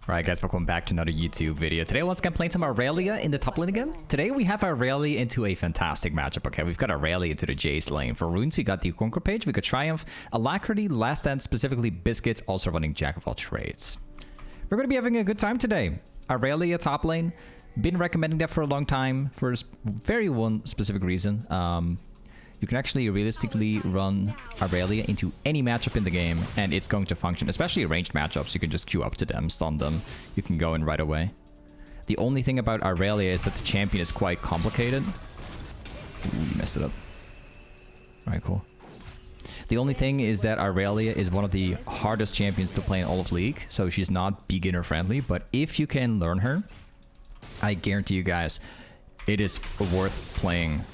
Alright guys, welcome back to another YouTube video. Today once again playing some Irelia in the top lane again. Today we have Irelia into a fantastic matchup, okay? We've got Irelia into the Jace lane. For runes we got the Conquer page, we got Triumph, Alacrity, Last Stand, specifically Biscuits, also running Jack of all trades. We're going to be having a good time today. Irelia top lane, been recommending that for a long time for a very one specific reason. You can actually realistically run Irelia into any matchup in the game, and it's going to function, especially ranged matchups. You can just queue up to them, stun them. You can go in right away. The only thing about Irelia is that the champion is quite complicated. Ooh, you messed it up. Alright, cool. The only thing is that Irelia is one of the hardest champions to play in all of League, so she's not beginner friendly, but if you can learn her, I guarantee you guys, it is worth playing.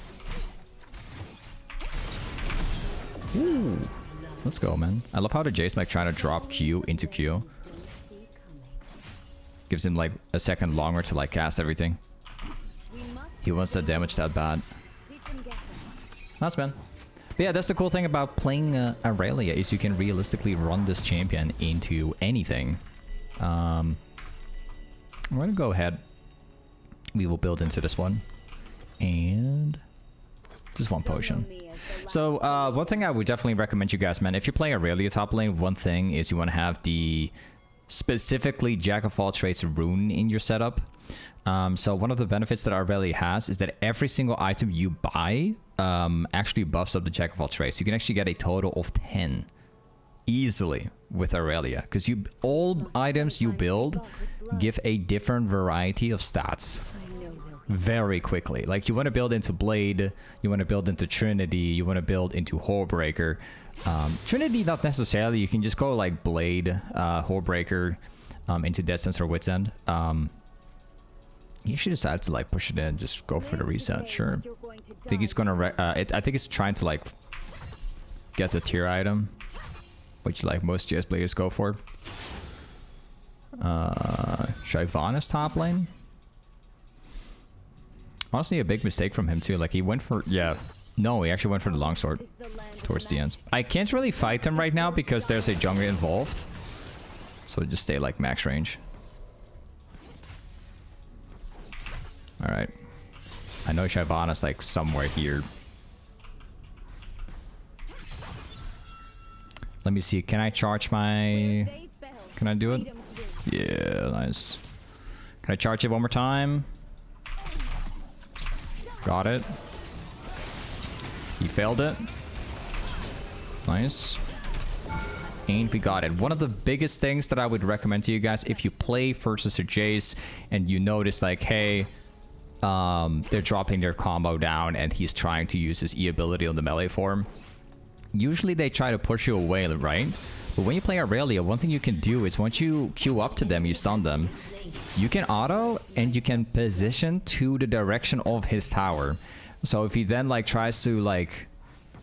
Ooh, let's go, man. I love how the Jason like trying to drop Q into Q. Gives him like a second longer to like cast everything. He wants that damage that bad. Nice, man. But yeah, that's the cool thing about playing Irelia is you can realistically run this champion into anything. I'm gonna go ahead. We will build into this one. And just one potion. So, one thing I would definitely recommend you guys, man, if you're playing Irelia top lane, one thing is you want to have the specifically Jack of all trades rune in your setup. So one of the benefits that Irelia has is that every single item you buy actually buffs up the Jack of all trades. You can actually get a total of 10 easily with Irelia, because all items you build give a different variety of stats very quickly. Like, you want to build into Blade, you want to build into Trinity, you want to build into Hullbreaker. Trinity, not necessarily. You can just go like Blade, Hullbreaker, into Dead Sense or Wits End. He should decide to like push it in, just go for the reset. Sure. I think he's gonna. I think he's trying to like get the tier item, which like most GS players go for. Shyvana's top lane. Honestly, a big mistake from him too. Like, he went for... Yeah. No, he actually went for the longsword towards the end. I can't really fight him right now because there's a jungler involved. So just stay like max range. Alright. I know Shyvana's like somewhere here. Let me see. Can I charge my... Can I do it? Yeah, nice. Can I charge it one more time? Got it. He failed it. Nice. And we got it. One of the biggest things that I would recommend to you guys, if you play versus a Jace and you notice like, hey, they're dropping their combo down and he's trying to use his E ability on the melee form. Usually they try to push you away, right? But when you play Irelia, one thing you can do is once you queue up to them, you stun them, you can auto and you can position to the direction of his tower. So if he then like tries to like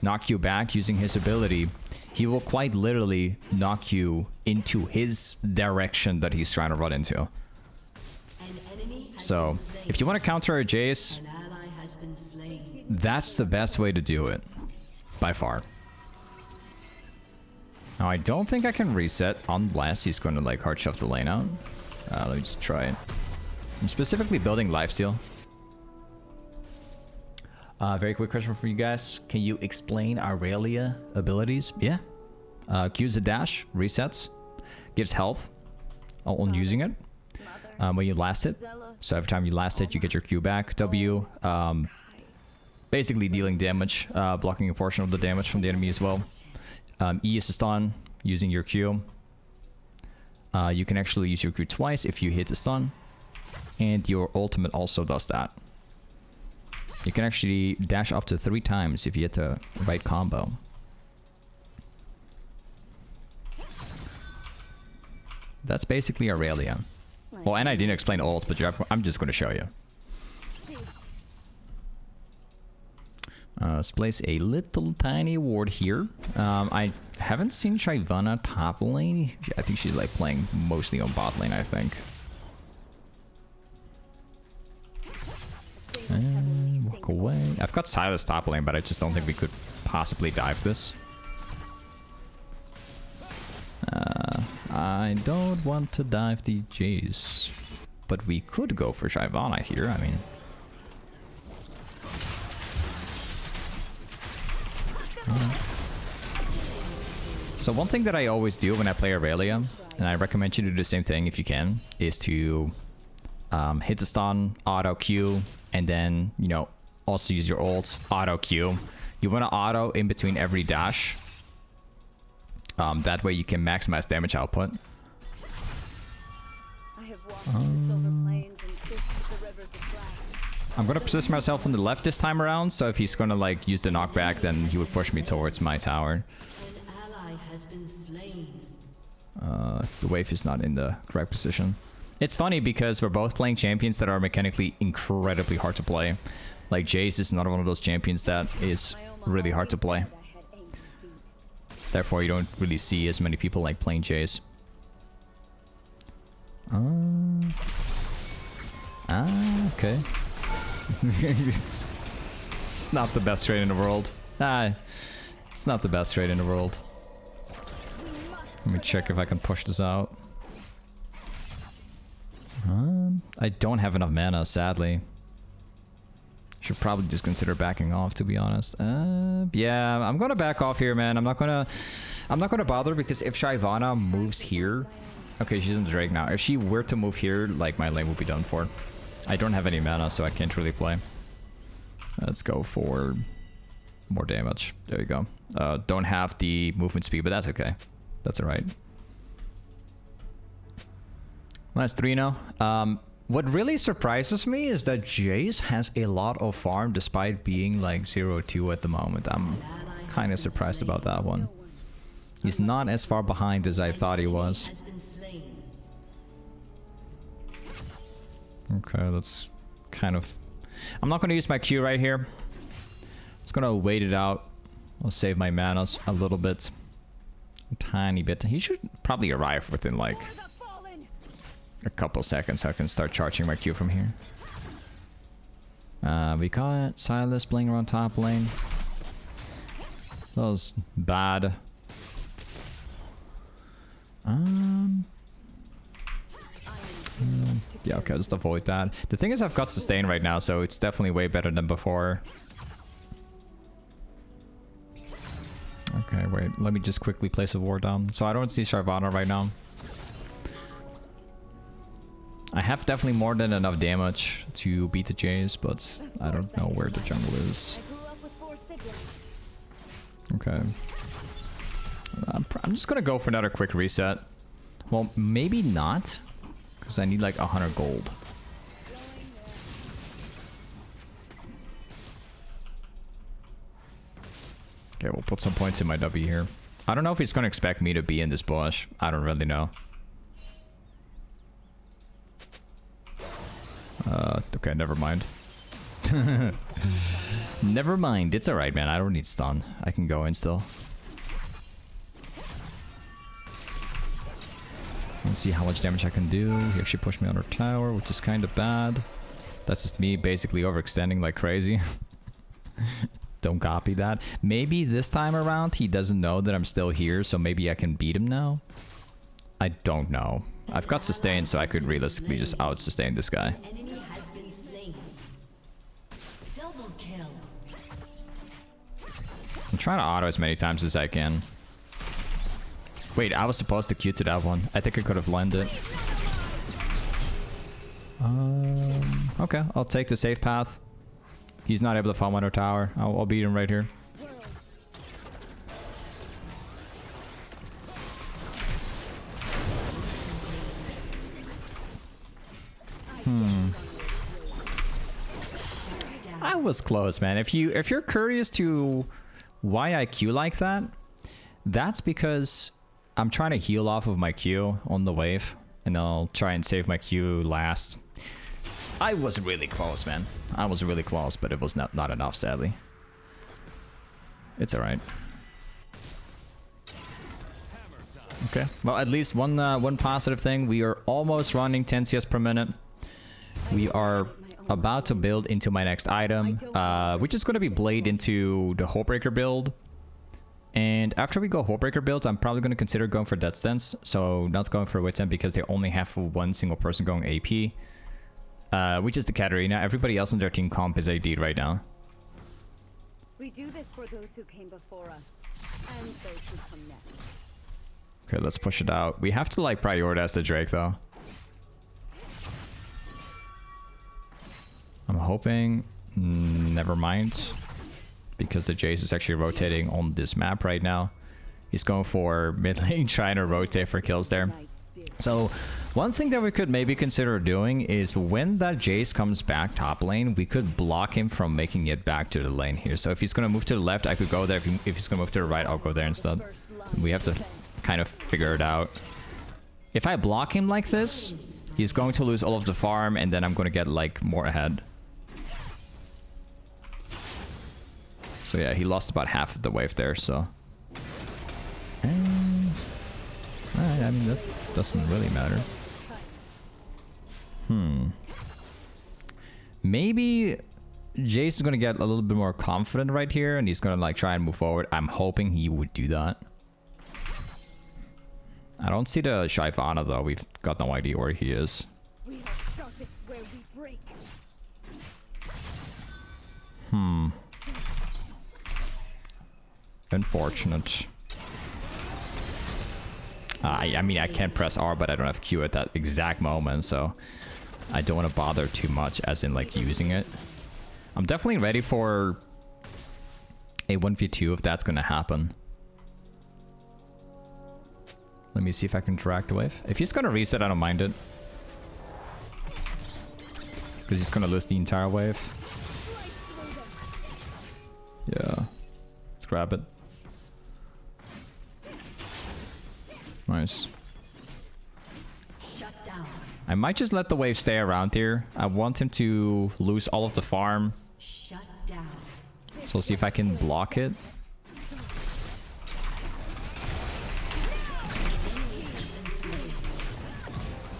knock you back using his ability, he will quite literally knock you into his direction that he's trying to run into. So if you want to counter a Jace, that's the best way to do it by far. Now I don't think I can reset unless he's going to like hard shove the lane out. Let me just try it. I'm specifically building lifesteal. Very quick question for you guys. Can you explain Irelia abilities? Yeah. Q's a dash, resets, gives health on using it when you last it. So every time you last it, you get your Q back. W, basically dealing damage, blocking a portion of the damage from the enemy as well. E is a stun using your Q. You can actually use your Q twice if you hit the stun. And your ultimate also does that. You can actually dash up to 3 times if you hit the right combo. That's basically Irelia. Well, and I didn't explain ult, but I'm just going to show you. Let's place a little tiny ward here. I haven't seen Shyvana top lane. I think she's like playing mostly on bot lane, I think. And walk away. I've got Silas top lane, but I just don't think we could possibly dive this. I don't want to dive the Jace. But we could go for Shyvana here, I mean. So one thing that I always do when I play Irelia, and I recommend you do the same thing if you can, is to hit the stun, auto Q, and then, you know, also use your ult, auto Q. You want to auto in between every dash. That way you can maximize damage output. I'm gonna position myself on the left this time around, so if he's gonna like use the knockback, then he would push me towards my tower. The wave is not in the correct position. It's funny because we're both playing champions that are mechanically incredibly hard to play. Like Jace is another one of those champions that is really hard to play. Therefore, you don't really see as many people like playing Jace. Okay. It's not the best trade in the world. It's not the best trade in the world. Let me check if I can push this out. I don't have enough mana, sadly. Should probably just consider backing off, to be honest. Yeah, I'm gonna back off here, man. I'm not gonna bother, because if Shyvana moves here, okay, she's in the Drake now. If she were to move here, like, my lane would be done for. I don't have any mana, so I can't really play. Let's go for more damage. There you go. Don't have the movement speed, but that's okay. That's alright. Nice 3-0. What really surprises me is that Jace has a lot of farm despite being like 0-2 at the moment. I'm kind of surprised about that one. He's not as far behind as I thought he was. Okay, that's kind of... I'm not going to use my Q right here. Just going to wait it out. I'll save my manas a little bit. A tiny bit. He should probably arrive within like a couple seconds so I can start charging my Q from here. We got Silas playing around top lane. That was bad. Yeah, okay, just avoid that. The thing is, I've got sustain right now, so it's definitely way better than before. Okay, wait, let me just quickly place a ward down. So I don't see Shyvana right now. I have definitely more than enough damage to beat the Jace, but I don't know where the jungle is. Okay. I'm just gonna go for another quick reset. Well, maybe not, because I need like 100 gold. Okay, we'll put some points in my W here. I don't know if he's gonna expect me to be in this bush. I don't really know. Okay, never mind. Never mind. It's alright, man. I don't need stun. I can go in still. Let's see how much damage I can do. He actually pushed me on her tower, which is kind of bad. That's just me basically overextending like crazy. Don't copy that. Maybe this time around he doesn't know that I'm still here, so maybe I can beat him now? I don't know. I've got sustain, so I could realistically just out-sustain this guy. I'm trying to auto as many times as I can. Wait, I was supposed to Q to that one. I think I could have landed. Okay, I'll take the safe path. He's not able to farm on our tower. I'll beat him right here. I was close, man. If you're curious to why I Q like that, that's because I'm trying to heal off of my Q on the wave, and I'll try and save my Q last. I was really close, man. I was really close, but it was not enough, sadly. It's alright. Okay, well, at least one positive thing. We are almost running 10 CS per minute. We are about to build into my next item, which is going to be Blade into the Hullbreaker build. And after we go hullbreaker builds, I'm probably going to consider going for death stance. So not going for wits end because they only have one single person going AP. Which is the Katarina. Everybody else on their team comp is AD right now. We do this for those who came before us and those who come next. Okay, let's push it out. We have to like prioritize the Drake though. I'm hoping... never mind. Because the Jace is actually rotating on this map right now. He's going for mid lane, trying to rotate for kills there. So one thing that we could maybe consider doing is when that Jace comes back top lane, we could block him from making it back to the lane here. So if he's going to move to the left, I could go there. If he's going to move to the right, I'll go there instead. We have to kind of figure it out. If I block him like this, he's going to lose all of the farm and then I'm going to get like more ahead. So yeah, he lost about half of the wave there, so... I mean, that doesn't really matter. Maybe Jace is gonna get a little bit more confident right here, and he's gonna like try and move forward. I'm hoping he would do that. I don't see the Shyvana though. We've got no idea where he is. Unfortunate. I mean, I can't press R, but I don't have Q at that exact moment, so I don't want to bother too much, as in, like, using it. I'm definitely ready for a 1v2 if that's going to happen. Let me see if I can direct the wave. If he's going to reset, I don't mind it. Because he's going to lose the entire wave. Yeah. Let's grab it. Nice. I might just let the wave stay around here. I want him to lose all of the farm. So we'll see if I can block it.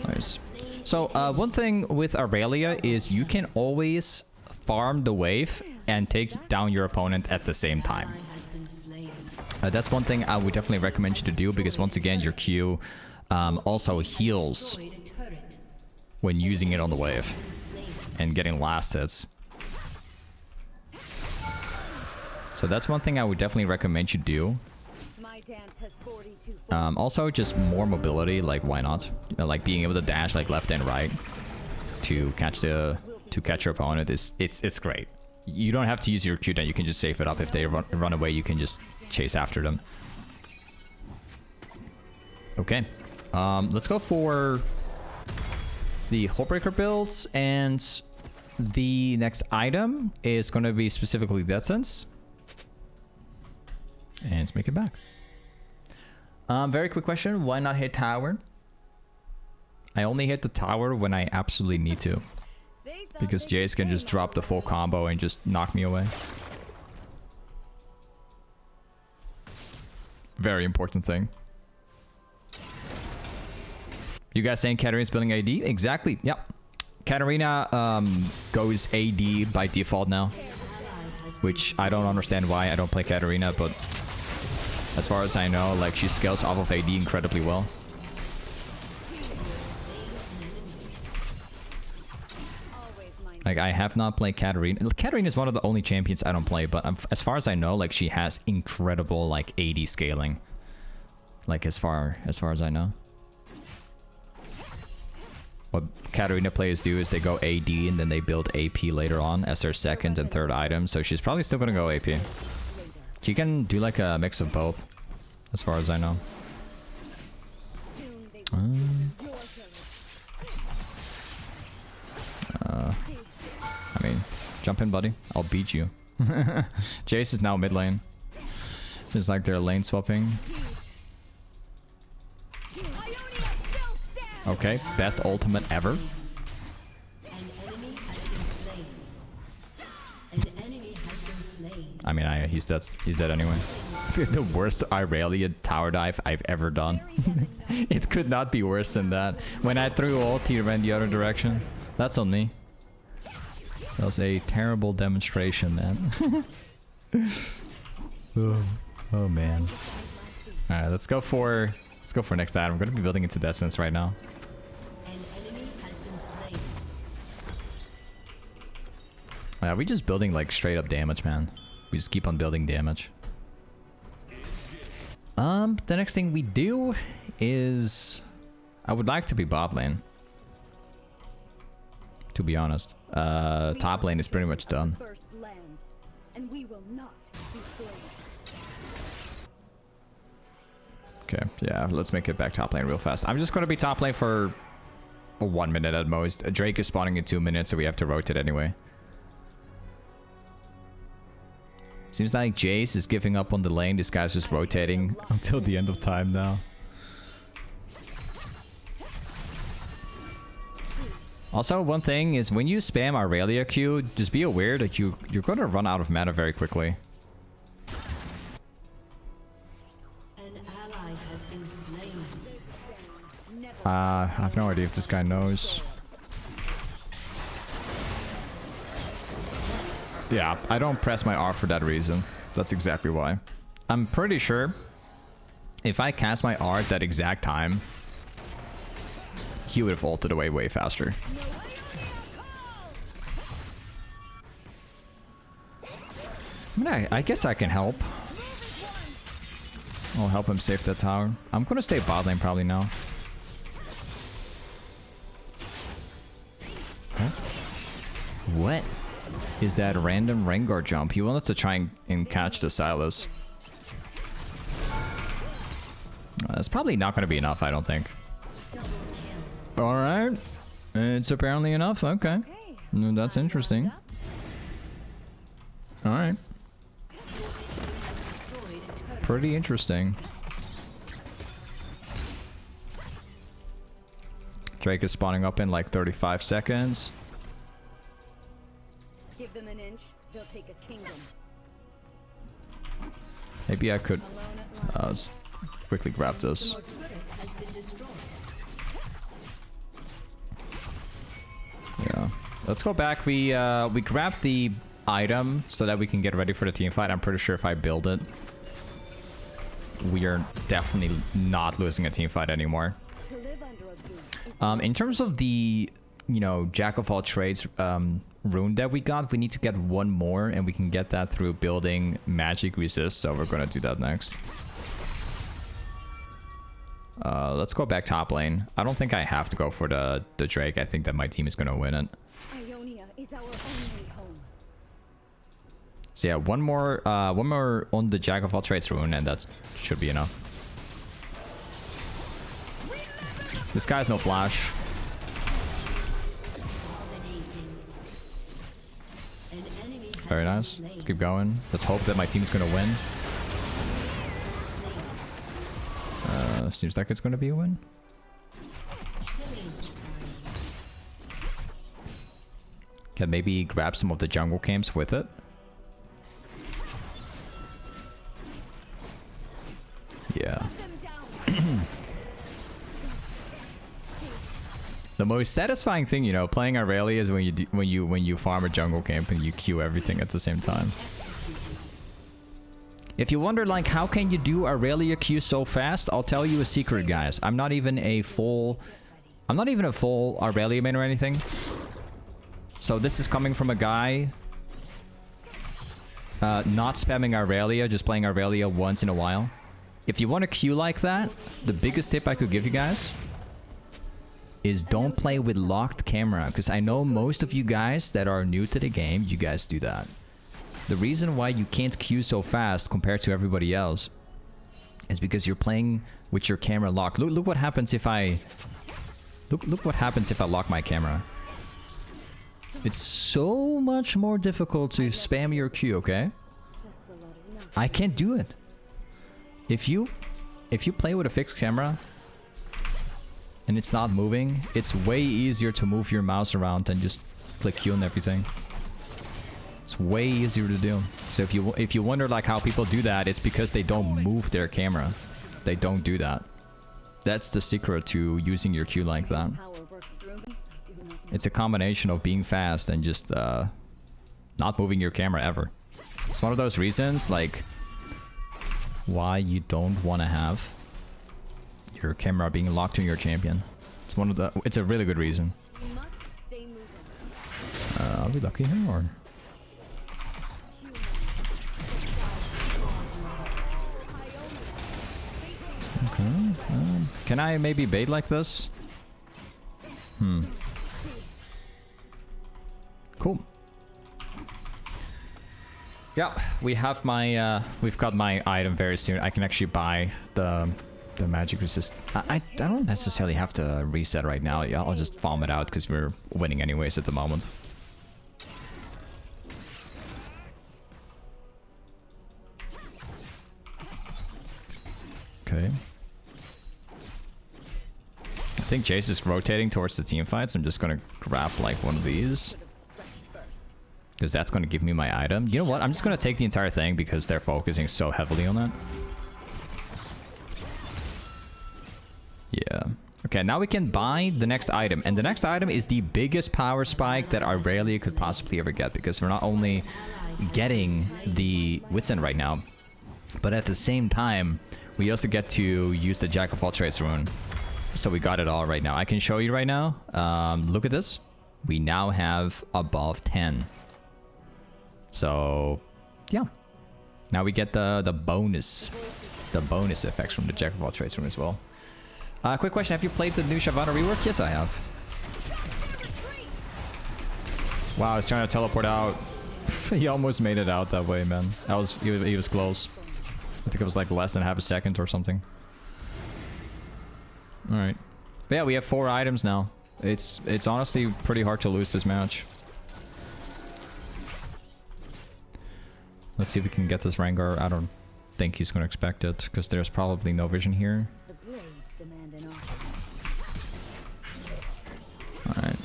Nice. So one thing with Irelia is you can always farm the wave and take down your opponent at the same time. That's one thing I would definitely recommend you to do, because once again your Q also heals when using it on the wave and getting last hits. So that's one thing I would definitely recommend you do. Also just more mobility, like why not? You know, like being able to dash like left and right to catch your opponent it's great. You don't have to use your Q down, you can just save it up. If they run away, you can just chase after them. Okay, let's go for the hullbreaker builds, and the next item is going to be specifically Death Sense. And let's make it back. Very quick question, why not hit tower? I only hit the tower when I absolutely need to, because Jace can just drop the full combo and just knock me away. Very important thing. You guys saying Katarina's building AD? Exactly. Yep. Katarina goes AD by default now, which I don't understand why. I don't play Katarina, but as far as I know, like, she scales off of AD incredibly well. Like, I have not played Katarina. Katarina is one of the only champions I don't play, but as far as I know, like, she has incredible, like, AD scaling. Like, as far as I know. What Katarina players do is they go AD and then they build AP later on as their second and third item, so she's probably still gonna go AP. She can do, like, a mix of both, as far as I know. I mean, jump in, buddy. I'll beat you. Jace is now mid lane. Seems like they're lane swapping. Okay, best ultimate ever. I mean, he's dead anyway. The worst Irelia tower dive I've ever done. It could not be worse than that. When I threw ult, he ran the other direction. That's on me. That was a terrible demonstration, man. Oh man. Alright, let's go for next item. I'm gonna be building into Destins right now. Yeah, we just building like straight up damage, man. We just keep on building damage. The next thing we do is I would like to be bot lane. To be honest. Top lane is pretty much done. Okay, yeah, let's make it back top lane real fast. I'm just gonna be top lane for 1 minute at most. Drake is spawning in 2 minutes, so we have to rotate anyway. Seems like Jace is giving up on the lane. This guy's just rotating until the end of time now. Also, one thing is when you spam Irelia Q, just be aware that you're gonna run out of mana very quickly. I have no idea if this guy knows. Yeah, I don't press my R for that reason. That's exactly why. I'm pretty sure if I cast my R at that exact time, he would have ulted away way faster. I mean, I guess I can help. I'll help him save that tower. I'm gonna stay bot lane probably now. Huh? What is that random Rengar jump? He wanted to try and catch the Silas. That's probably not going to be enough, I don't think. Alright. It's apparently enough. Okay. That's interesting. Alright. Pretty interesting. Drake is spawning up in like 35 seconds. Give them an inch, they'll take a kingdom. Maybe I could quickly grab this. Yeah. Let's go back. We grabbed the item so that we can get ready for the team fight. I'm pretty sure if I build it, we are definitely not losing a team fight anymore. In terms of the, you know, Jack of all trades rune that we got, we need to get one more, and we can get that through building magic resist, so we're gonna do that next. Let's go back top lane. I don't think I have to go for the Drake. I think that my team is gonna win it. Is our only home. So yeah, one more on the Jack of all trades rune, and that should be enough. This guy's no flash. Very nice. Let's keep going. Let's hope that my team's gonna win. Seems like it's gonna be a win. Can maybe grab some of the jungle camps with it. Yeah. The most satisfying thing, you know, playing Irelia is when you farm a jungle camp and you queue everything at the same time. If you wonder, like, how can you do Irelia queue so fast? I'll tell you a secret, guys. I'm not even a full Irelia main or anything. So this is coming from a guy not spamming Irelia, just playing Irelia once in a while. If you want to queue like that, the biggest tip I could give you guys is don't play with locked camera, because I know most of you guys that are new to the game, you guys do that. The reason why you can't queue so fast compared to everybody else is because you're playing with your camera locked. Look what happens if I look what happens if I lock my camera. It's so much more difficult to spam your Q, okay? I can't do it. If you play with a fixed camera and it's not moving, it's way easier to move your mouse around than just click Q and everything. It's way easier to do. So if you wonder like how people do that, it's because they don't move their camera. They don't do that. That's the secret to using your Q like that. It's a combination of being fast and just not moving your camera ever. It's one of those reasons, like, why you don't want to have your camera being locked to your champion. It's one of the. It's a really good reason. We must stay moving. Are we lucky here or? Okay. Can I maybe bait like this? Cool. Yeah, we have my we've got my item very soon. I can actually buy the magic resist. I don't necessarily have to reset right now. Yeah, I'll just farm it out because we're winning anyways at the moment. Okay. I think Jace is rotating towards the team fights. I'm just gonna grab like one of these. Because that's gonna give me my item. You know what? I'm just gonna take the entire thing because they're focusing so heavily on that. Yeah. Okay, now we can buy the next item. And the next item is the biggest power spike that Irelia could possibly ever get. Because we're not only getting the wits in right now, but at the same time, we also get to use the Jack of all trades rune. So we got it all right now. I can show you right now. Look at this. We now have above 10. So, yeah. Now we get the bonus effects from the Jack of all trades rune as well. Quick question: have you played the new Shyvana rework? Yes, I have. Wow, I was trying to teleport out. He almost made it out that way, man. He was close. I think it was like less than half a second or something. All right, but yeah, we have 4 items now. It's honestly pretty hard to lose this match. Let's see if we can get this Rengar. I don't think he's gonna expect it because there's probably no vision here. Alright.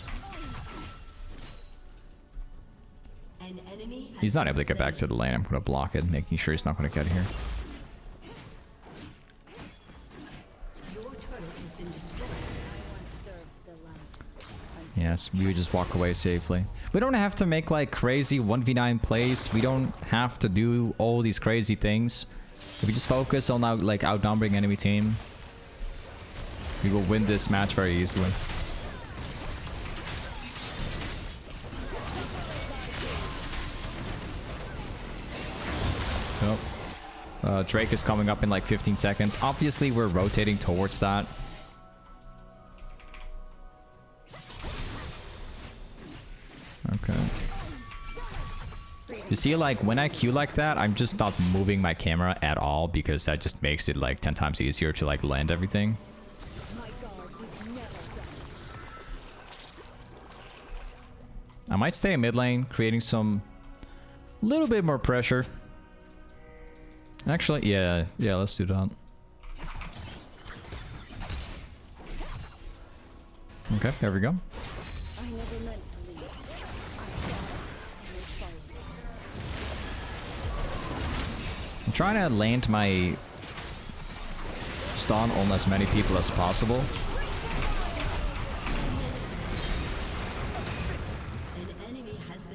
He's not able to get back to the lane. I'm gonna block it, making sure he's not gonna get here. Yes, we would just walk away safely. We don't have to make like crazy 1v9 plays. We don't have to do all these crazy things. If we just focus on outnumbering enemy team, we will win this match very easily. Oh. Drake is coming up in like 15 seconds. Obviously, we're rotating towards that. Okay. You see, like, when I Q like that, I'm just not moving my camera at all because that just makes it like 10 times easier to like land everything. I might stay in mid lane, creating some little bit more pressure. Actually, yeah, let's do that. Okay, there we go. I'm trying to land my stun on as many people as possible.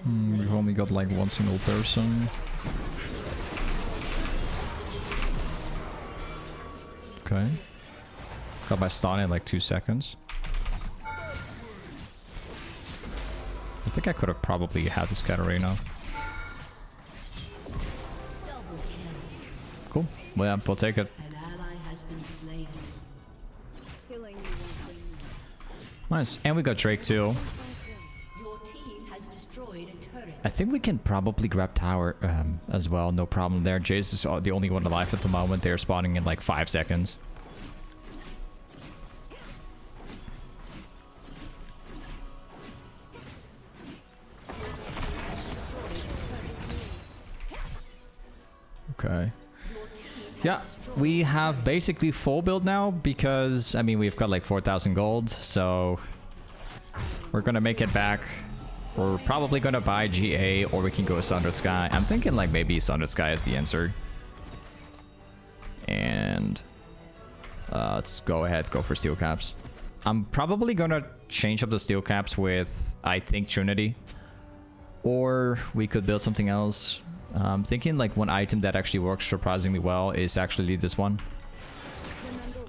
We've only got like one single person. Okay. Got my stun in like 2 seconds. I think I could have probably had this Katarina. Cool. Well, yeah, we'll take it. Nice. And we got Drake too. I think we can probably grab tower as well. No problem there. Jace is the only one alive at the moment. They're spawning in like 5 seconds. Okay. Yeah, we have basically full build now because, I mean, we've got like 4,000 gold, so we're gonna make it back. We're probably gonna buy GA or we can go Sundered Sky. I'm thinking like maybe Sundered Sky is the answer. And let's go ahead, go for Steel Caps. I'm probably gonna change up the Steel Caps with, I think, Trinity. Or we could build something else. Thinking like one item that actually works surprisingly well is actually this one.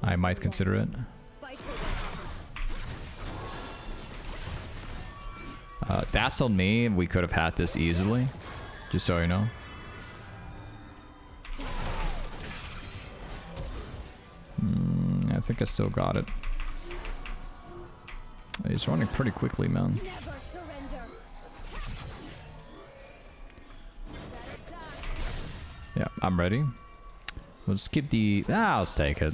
I might consider it. That's on me. We could have had this easily. Just so you know. I think I still got it. He's running pretty quickly, man. Yeah, I'm ready. We'll skip the... Ah, I'll take it.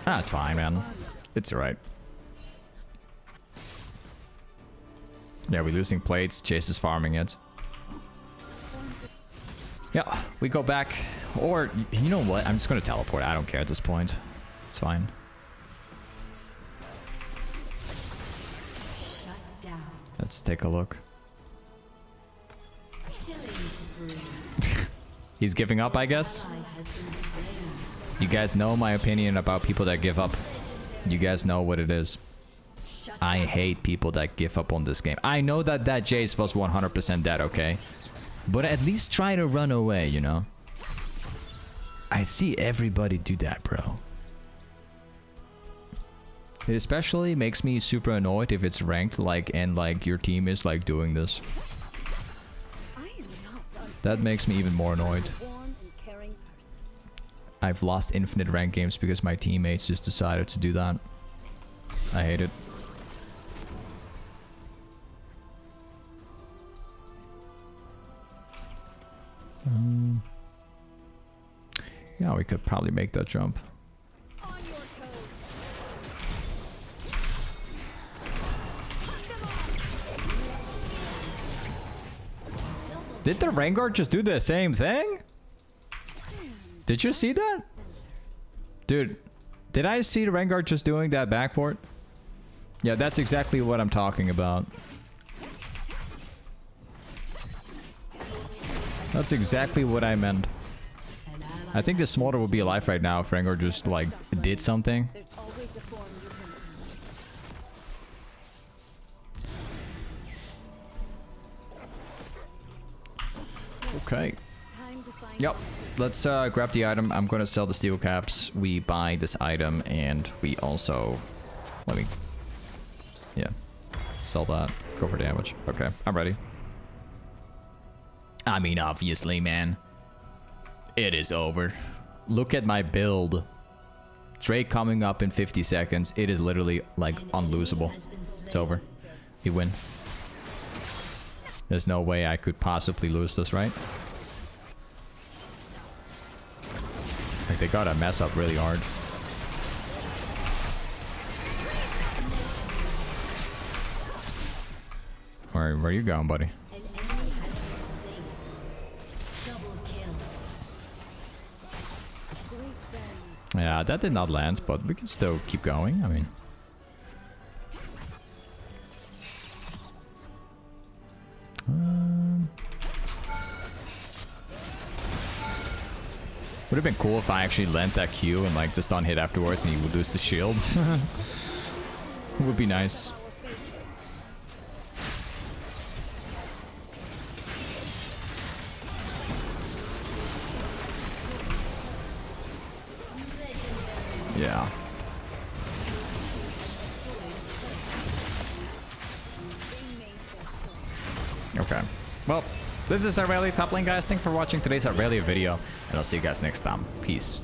Ah, it's fine, man. It's alright. Yeah, we're losing plates. Chase is farming it. Yeah, we go back. Or, you know what? I'm just gonna teleport. I don't care at this point. It's fine. Let's take a look. He's giving up, I guess. You guys know my opinion about people that give up. You guys know what it is. I hate people that give up on this game. I know that Jace was 100% dead, okay? But at least try to run away, you know? I see everybody do that, bro. It especially makes me super annoyed if it's ranked, like, and, like, your team is, like, doing this. That makes me even more annoyed. I've lost infinite rank games because my teammates just decided to do that. I hate it. Yeah, we could probably make that jump. Did the Rengar just do the same thing? Did you see that? Dude, did I see the Rengar just doing that backport? Yeah, that's exactly what I'm talking about. That's exactly what I meant. I think the Smolder would be alive right now if Rengar just, like, did something. Okay. Yep. Let's grab the item. I'm gonna sell the steel caps. We buy this item and we also... Let me... Yeah. Sell that. Go for damage. Okay. I'm ready. I mean, obviously, man. It is over. Look at my build. Drake coming up in 50 seconds. It is literally, like, unlosable. It's over. We win. There's no way I could possibly lose this, right? Like, they gotta mess up really hard. Where are you going, buddy? Yeah, that did not land, but we can still keep going. I mean... would have been cool if I actually lent that Q and like just on hit afterwards and he would lose the shield. Would be nice. Yeah. Okay. Well, this is Irelia top lane, guys. Thanks for watching today's Irelia video, and I'll see you guys next time. Peace.